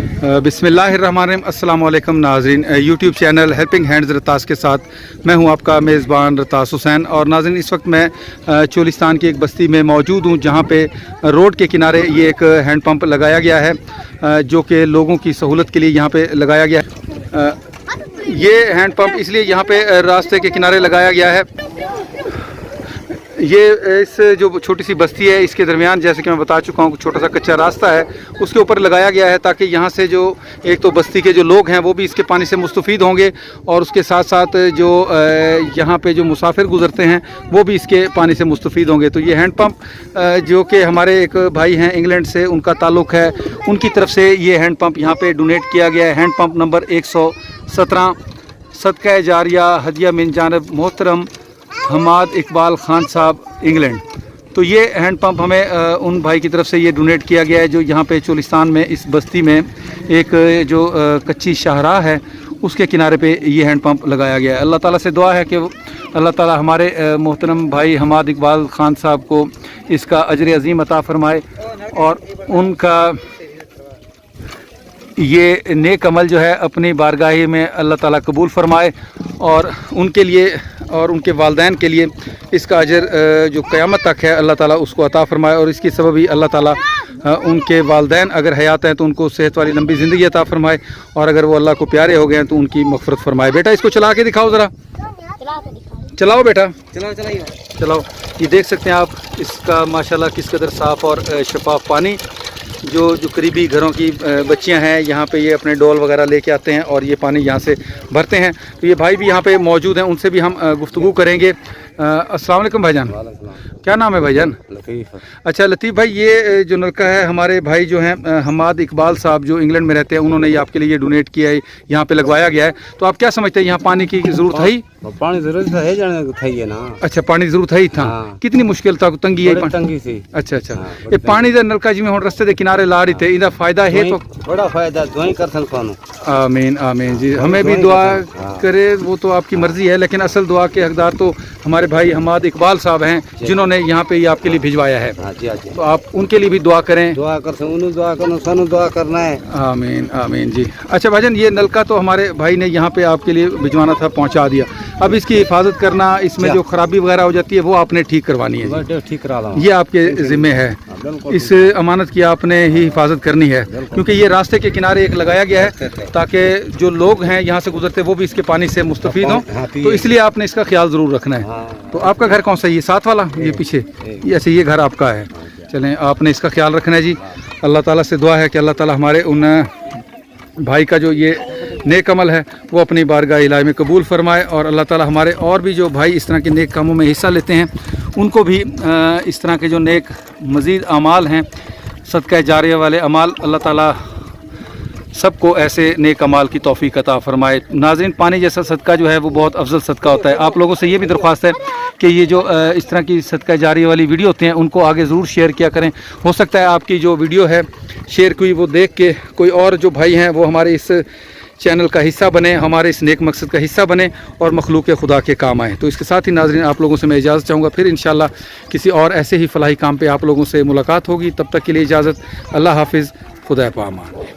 बिस्मिल्लाहिर्रहमानिर्रहीम। अस्सलाम वालेकुम नाज़रीन, यूट्यूब चैनल हेल्पिंग हैंड्स रतास के साथ मैं हूं आपका मेज़बान रतास हुसैन। और नाज़रीन, इस वक्त मैं चोलिस्तान की एक बस्ती में मौजूद हूं जहां पे रोड के किनारे ये एक हैंड पंप लगाया गया है, जो कि लोगों की सहूलत के लिए यहां पे लगाया गया है। ये हैंड पंप इसलिए यहां पे रास्ते के किनारे लगाया गया है। ये इस जो छोटी सी बस्ती है इसके दरमियान, जैसे कि मैं बता चुका हूँ, छोटा सा कच्चा रास्ता है, उसके ऊपर लगाया गया है ताकि यहाँ से जो एक तो बस्ती के जो लोग हैं वो भी इसके पानी से मुस्तफ़ीद होंगे, और उसके साथ साथ जो यहाँ पे जो मुसाफिर गुज़रते हैं वो भी इसके पानी से मुस्तफ़ीद होंगे। तो ये हैंड पंप जो कि हमारे एक भाई हैं इंग्लैंड से, उनका ताल्लुक़ है, उनकी तरफ से ये हैंड पंप यहाँ पर डोनेट किया गया है। हैंड पंप नंबर 117, सदका जारिया हदिया मिन जानिब मोहतरम हमाद इकबाल ख़ान साहब, इंग्लैंड। तो ये हैंड पंप हमें उन भाई की तरफ से ये डोनेट किया गया है जो यहाँ पे चोलिस्तान में इस बस्ती में एक जो कच्ची शाहराह है उसके किनारे पे ये हैंड पंप लगाया गया है। अल्लाह ताला से दुआ है कि अल्लाह ताला हमारे मोहतरम भाई हमाद इकबाल ख़ान साहब को इसका अजर अज़ीम अता फ़रमाए और उनका ये नेक अमल जो है अपनी बारगाही में अल्लाह ताला कबूल फ़रमाए, और उनके लिए और उनके वालदैन के लिए इसका अजर जो क़यामत तक है अल्लाह ताला उसको अता फ़रमाए। और इसकी सबब ही अल्लाह ताला उनके वालदैन अगर हयात हैं तो उनको सेहत वाली लंबी ज़िंदगी अता फ़रमाए, और अगर वो अल्लाह को प्यारे हो गए हैं तो उनकी मग़फ़िरत फ़रमाए। बेटा इसको चला के दिखाओ ज़रा, चलाओ बेटा, चलाओ। ये देख सकते हैं आप इसका माशाल्लाह किस कदर साफ़ और शफाफ पानी। जो करीबी घरों की बच्चियां हैं यहाँ पे ये अपने डोल वगैरह लेके आते हैं और ये पानी यहाँ से भरते हैं। तो ये भाई भी यहाँ पे मौजूद हैं, उनसे भी हम गुफ्तगू करेंगे। अस्सलाम वालेकुम भाईजान, क्या नाम है भाईजान? लतीफ़। अच्छा लतीफ़ भाई, ये जो नलका है हमारे भाई जो हैं हमाद इकबाल साहब जो इंग्लैंड में रहते हैं, उन्होंने ये आपके लिए ये डोनेट किया है, यहाँ पे लगवाया गया है। तो आप क्या समझते हैं यहाँ पानी की ज़रूरत है? पानी जरूरत है जाने है ना। अच्छा, पानी ज़रूरत है ही था। हाँ। कितनी मुश्किल था, तंगी है? तंगी थी। अच्छा अच्छा। ये पानी का नलका जिमें हम रस्ते के किनारे ला रही थे, इनका फायदा है तो बड़ा फायदा दुआई कर सकूं। आमीन आमीन जी, हमें भी दुआ करे, वो तो आपकी मर्जी है, लेकिन असल दुआ के हकदार तो हमारे भाई हमाद इकबाल साहब हैं जिन्होंने यहाँ पे ये आपके लिए भिजवाया है। तो आप उनके लिए भी दुआ करें। दुआ कर सानू दुआ करना है। आमीन आमीन जी। अच्छा भाईजान, ये नलका तो हमारे भाई ने यहाँ पे आपके लिए भिजवाना था, पहुँचा दिया। अब इसकी हिफाजत करना, इसमें जो खराबी वगैरह हो जाती है वो आपने ठीक करवानी है, ठीक करा लो, ये आपके ज़िम्मे है। इस अमानत की आपने ही हिफाजत करनी है, क्योंकि ये रास्ते के किनारे एक लगाया गया है ताकि जो लोग हैं यहाँ से गुजरते वो भी इसके पानी से मुस्तफ़ीद हों। तो इसलिए आपने इसका ख्याल ज़रूर रखना है। तो आपका घर कौन सा है? ये साथ वाला, ये पीछे, ये अच्छा ये घर आपका है। चलें, आपने इसका ख्याल रखना है जी। अल्लाह ताला से दुआ है कि अल्लाह ताला हमारे उन भाई का जो ये नेक अमल है वो अपनी बारगाह इलाही में कबूल फ़रमाए, और अल्लाह ताला हमारे और भी जो भाई इस तरह के नेक कामों में हिस्सा लेते हैं उनको भी इस तरह के जो नेक मज़ीद अमाल हैं, सदका जारिया वाले अमाल, अल्लाह ताला सबको ऐसे नेक अमाल की तौफीक अता फ़रमाए। नाज़रीन, पानी जैसा सदका जो है वो बहुत अफजल सदका होता है। आप लोगों से ये भी दरख्वास्त है कि ये जो इस तरह की सदका जारिया वाली वीडियो होती हैं उनको आगे ज़रूर शेयर किया करें। हो सकता है आपकी जो वीडियो है शेयर हुई वो देख के कोई और जो भाई हैं वो हमारे इस चैनल का हिस्सा बने, हमारे इस नेक मकसद का हिस्सा बने और मखलूक खुदा के काम आए। तो इसके साथ ही नाज़रीन, आप लोगों से मैं इजाज़त चाहूँगा, फिर इंशाअल्लाह किसी और ऐसे ही फ़लाही काम पे आप लोगों से मुलाकात होगी। तब तक के लिए इजाज़त, अल्लाह हाफिज़, खुदा पामान।